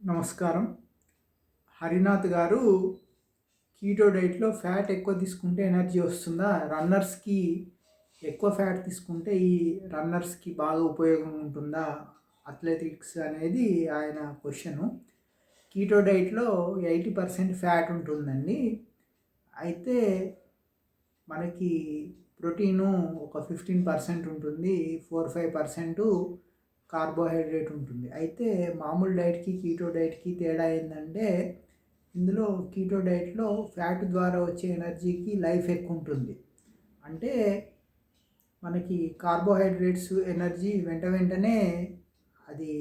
నమస్కారం. హరినాథ్ గారు కీటో డైట్‌లో ఫ్యాట్ ఎక్కువ తీసుకుంటే ఎనర్జీ వస్తుందా? రన్నర్స్‌కి ఎక్కువ ఫ్యాట్ తీసుకుంటే ఈ రన్నర్స్‌కి బాగా ఉపయోగం ఉంటుందా? అథ్లెటిక్స్ అనేది ఆయన క్వెషను. కీటో డైట్‌లో 80% ఫ్యాట్ ఉంటుందండి. అయితే మనకి ప్రోటీను ఒక 15% ఉంటుంది. 5% కార్బోహైడ్రేట్ ఉంటుంది. అయితే మామూలు డైట్‌కి, కీటో డైట్‌కి తేడా ఏందంటే, ఇందులో కీటో డైట్‌లో ఫ్యాట్ ద్వారా వచ్చే ఎనర్జీకి లైఫ్ ఎక్కువుంటుంది. అంటే మనకి కార్బోహైడ్రేట్స్ ఎనర్జీ వెంటనే అది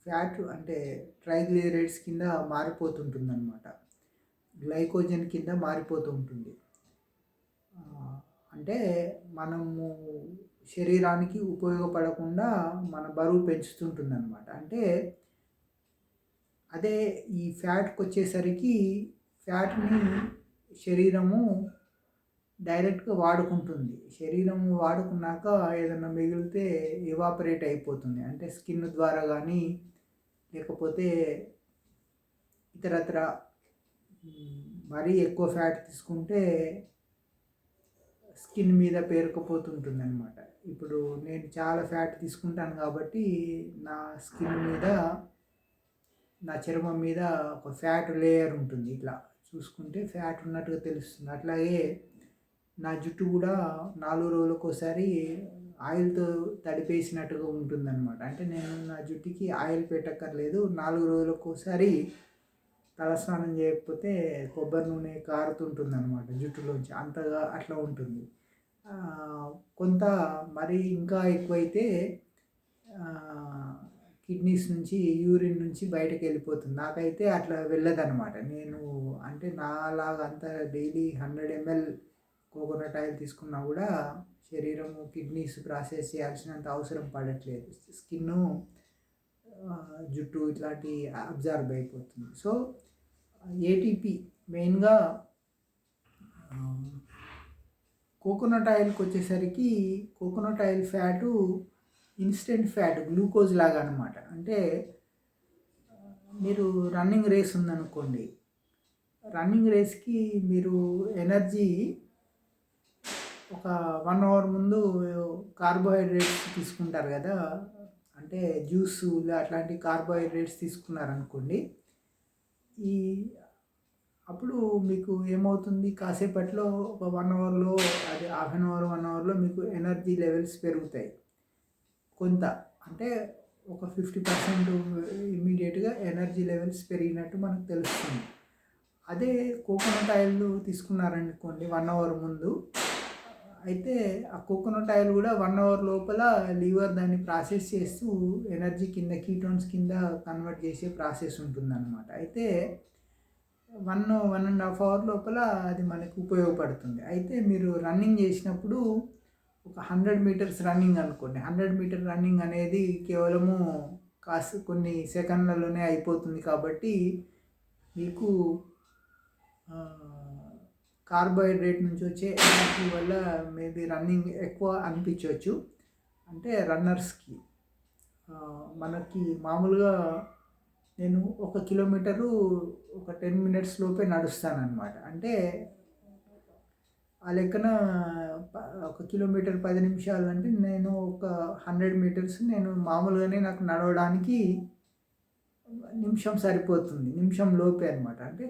ఫ్యాట్ అంటే ట్రైగ్లిజరైడ్స్ కింద మారిపోతుంటుందనమాట. గ్లైకోజన్ కింద మారిపోతూ ఉంటుంది. అంటే మనము శరీరానికి ఉపయోగపడకుండా మన బరువు పెంచుతుంటుందన్నమాట. అంటే అదే ఈ ఫ్యాట్‌కొచ్చేసరికి ఫ్యాట్‌ని శరీరము డైరెక్ట్‌గా వాడుకుంటుంది. శరీరం వాడుకున్నాక ఏదన్నా మిగిలితే ఎవాపరేట్ అయిపోతుంది. అంటే స్కిన్ ద్వారా గానీ, లేకపోతే ఇతరత్ర మరీ ఎక్కువ ఫ్యాట్ తీసుకుంటే స్కిన్ మీద పేరుకుపోతుంటుందనమాట. ఇప్పుడు నేను చాలా ఫ్యాట్ తీసుకుంటాను కాబట్టి నా స్కిన్ మీద, నా చర్మం మీద ఒక ఫ్యాట్ లేయర్ ఉంటుంది. ఇట్లా చూసుకుంటే ఫ్యాట్ ఉన్నట్టుగా తెలుస్తుంది. అట్లాగే నా జుట్టు కూడా 4 రోజులకోసారి ఆయిల్‌తో తడిపేసినట్టుగా ఉంటుందనమాట. అంటే నేను నా జుట్టుకి ఆయిల్ పెట్టక్కర్లేదు. 4 రోజులకోసారి తలస్నానం చేయకపోతే కొబ్బరి నూనె కారుతుంటుందనమాట జుట్టులోంచి. అంతగా అట్లా ఉంటుంది. కొంత మరీ ఇంకా ఎక్కువైతే కిడ్నీస్ నుంచి, యూరిన్ నుంచి బయటకెళ్ళిపోతుంది. నాకైతే అట్లా వెళ్ళదనమాట. నేను అంటే నాలాగా అంత డైలీ 100 ఎంఎల్ కోకోనట్ ఆయిల్ తీసుకున్నా కూడా శరీరము కిడ్నీస్ ప్రాసెస్ చేయాల్సినంత అవసరం పడట్లేదు. స్కిన్ను, జుట్టు ఇట్లాంటి అబ్జార్బ్ అయిపోతుంది. సో ఏటీపీ మెయిన్‌గా కోకోనట్ ఆయిల్‌కొచ్చేసరికి coconut oil fat instant fat glucose లాగా అనమాట. అంటే మీరు రన్నింగ్ రేస్ ఉందనుకోండి. రన్నింగ్ రేస్‌కి మీరు ఎనర్జీ ఒక 1 అవర్ ముందు కార్బోహైడ్రేట్స్ తీసుకుంటారు కదా! అంటే జ్యూసులు అట్లాంటి కార్బోహైడ్రేట్స్ తీసుకున్నారనుకోండి. ఈ అప్పుడు మీకు ఏమవుతుంది కాసేపట్లో ఒక 1 అవర్‌లో అది హాఫ్ అన్ అవర్, 1 అవర్‌లో మీకు ఎనర్జీ లెవెల్స్ పెరుగుతాయి. కొంత అంటే ఒక 50% ఇమ్మీడియేట్‌గా ఎనర్జీ లెవెల్స్ పెరిగినట్టు మనకు తెలుస్తుంది. అదే కోకోనట్ ఆయిల్ తీసుకున్నారనుకోండి 1 అవర్ ముందు, అయితే ఆ కోకోనట్ ఆయిల్ కూడా 1 అవర్ లోపల లివర్ దాన్ని ప్రాసెస్ చేస్తూ ఎనర్జీ కింద కీటోన్స్ కింద కన్వర్ట్ చేసే ప్రాసెస్ ఉంటుందన్నమాట. అయితే 1 అవర్ లోపల అది మనకు ఉపయోగపడుతుంది. అయితే మీరు రన్నింగ్ చేసినప్పుడు ఒక 100 మీటర్స్ రన్నింగ్ అనుకోండి. 100 మీటర్ రన్నింగ్ అనేది కేవలము కొన్ని సెకన్లలోనే అయిపోతుంది కాబట్టి మీకు కార్బోహైడ్రేట్ నుంచి వచ్చే ఎనర్జీ వల్ల మేబీ రన్నింగ్ ఎక్కువ అనిపించవచ్చు. అంటే రన్నర్స్‌కి మనకి మామూలుగా నేను 1 కిలోమీటరు ఒక 10 మినిట్స్ లోపే నడుస్తాననమాట. అంటే ఆ లెక్కన 1 కిలోమీటర్ 10 నిమిషాలు అంటే నేను ఒక 100 మీటర్స్ నేను మామూలుగానే నాకు నడవడానికి నిమిషం సరిపోతుంది. నిమిషం లోపే అనమాట. అంటే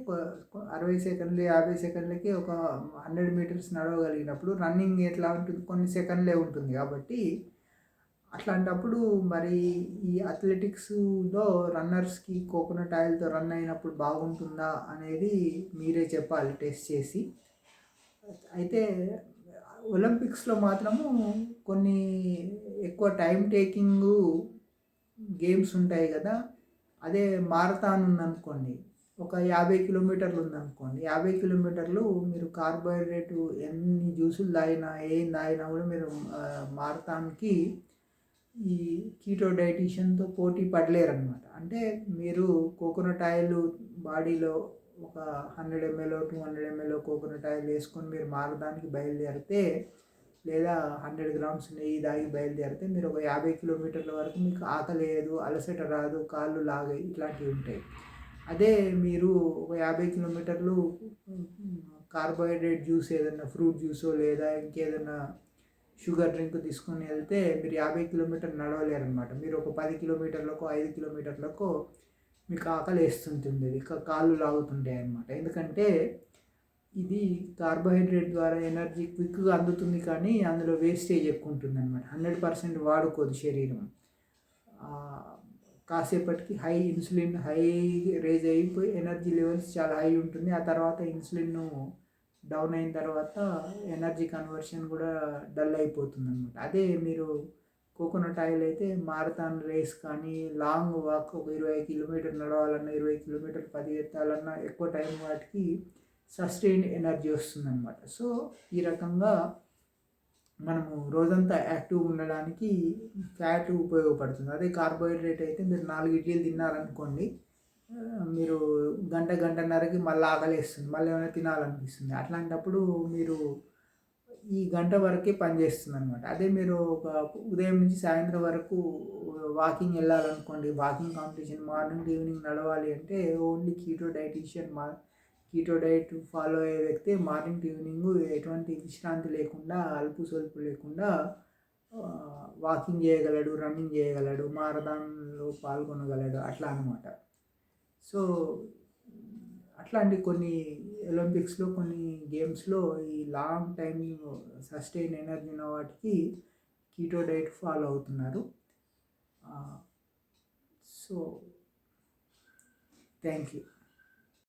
60 సెకన్లు, 50 సెకన్లకి ఒక 100 మీటర్స్ నడవగలిగినప్పుడు రన్నింగ్ ఎట్లా ఉంటుంది కొన్ని సెకన్లే ఉంటుంది కాబట్టి అట్లాంటప్పుడు మరి ఈ అథ్లెటిక్స్‌లో రన్నర్స్‌కి కోకోనట్ ఆయిల్‌తో రన్ అయినప్పుడు బాగుంటుందా అనేది మీరే చెప్పాలి టెస్ట్ చేసి. అయితే ఒలింపిక్స్‌లో మాత్రము కొన్ని ఎక్కువ టైమ్ టేకింగు గేమ్స్ ఉంటాయి కదా! అదే మారథాన్ ఉందనుకోండి. ఒక 50 కిలోమీటర్లు ఉందనుకోండి. 50 కిలోమీటర్లు మీరు కార్బోహైడ్రేట్ ఎన్ని జ్యూసులు తాగినా, ఏం తాగినా కూడా మీరు మారథాన్‌కి ఈ కీటో డైటీషియన్‌తో పోటీ పడలేరనమాట. అంటే మీరు కోకోనట్ ఆయిల్ బాడీలో ఒక 100 ఎంఎల్, 200 ఎంఎల్ కోకోనట్ ఆయిల్ వేసుకొని మీరు మారథాన్‌కి బయలుదేరితే లేదా 100 గ్రామ్స్ నెయ్యి తాగి బయలుదేరితే మీరు ఒక 50 కిలోమీటర్ల వరకు మీకు ఆకలేయదు, అలసట రాదు, కాళ్ళు లాగాయి ఇట్లాంటివి ఉంటాయి. అదే మీరు ఒక 50 కిలోమీటర్లు కార్బోహైడ్రేట్ జ్యూస్ ఏదన్నా ఫ్రూట్ జ్యూసో లేదా ఇంకేదన్నా షుగర్ డ్రింక్ తీసుకొని వెళ్తే మీరు 50 కిలోమీటర్లు నడవలేరనమాట. మీరు ఒక 10 కిలోమీటర్లకో 5 కిలోమీటర్లకో మీకు ఆకలి వేస్తుంటుంది, కాళ్ళు లాగుతుంటాయి అన్నమాట. ఎందుకంటే ఇది కార్బోహైడ్రేట్ ద్వారా ఎనర్జీ క్విక్గా అందుతుంది, కానీ అందులో వేస్టేజ్ ఎక్కువ ఉంటుంది అనమాట. 100% వాడుకోదు శరీరం. కాసేపటికి ఇన్సులిన్ హై రేజ్ అయిపోయి ఎనర్జీ లెవెల్స్ చాలా హై ఉంటుంది. ఆ తర్వాత ఇన్సులిన్ డౌన్ అయిన తర్వాత ఎనర్జీ కన్వర్షన్ కూడా డల్ అయిపోతుంది అనమాట. అదే మీరు కోకోనట్ ఆయిల్ అయితే మారథాన్ రేస్ కానీ లాంగ్ వాక్ ఒక 20 కిలోమీటర్లు నడవాలన్నా 20 కిలోమీటర్లు పరిగెత్తాలన్నా ఎక్కువ టైం వాటికి సస్టైన్ ఎనర్జీ వస్తుందన్నమాట. సో ఈ రకంగా మనము రోజంతా యాక్టివ్గా ఉండడానికి ఫ్యాట్ ఉపయోగపడుతుంది. అదే కార్బోహైడ్రేట్ అయితే మీరు 4 ఇడ్లీలు తిన్నారనుకోండి, మీరు గంటన్నరకి మళ్ళీ ఆకలేస్తుంది, మళ్ళీ ఏమైనా తినాలనిపిస్తుంది. అట్లాంటప్పుడు మీరు ఈ గంట వరకే పనిచేస్తుంది అనమాట. అదే మీరు ఒక ఉదయం నుంచి సాయంత్రం వరకు వాకింగ్ వెళ్ళాలనుకోండి, walking competition morning to evening నడవాలి అంటే ఓన్లీ కీటో డైట్ ఫాలో అయ్యే వ్యక్తి మార్నింగ్ టు ఈవినింగ్ ఎటువంటి విశ్రాంతి లేకుండా, అలుపు సొలుపు లేకుండా వాకింగ్ చేయగలడు, రన్నింగ్ చేయగలడు, మారథాన్లో పాల్గొనగలడు, అట్లా అనమాట. సో అట్లాంటి కొన్ని ఒలింపిక్స్లో కొన్ని గేమ్స్లో ఈ లాంగ్ టైం సస్టైన్ ఎనర్జీ ఉన్న వాటికి కీటో డైట్ ఫాలో అవుతున్నారు. So thank you.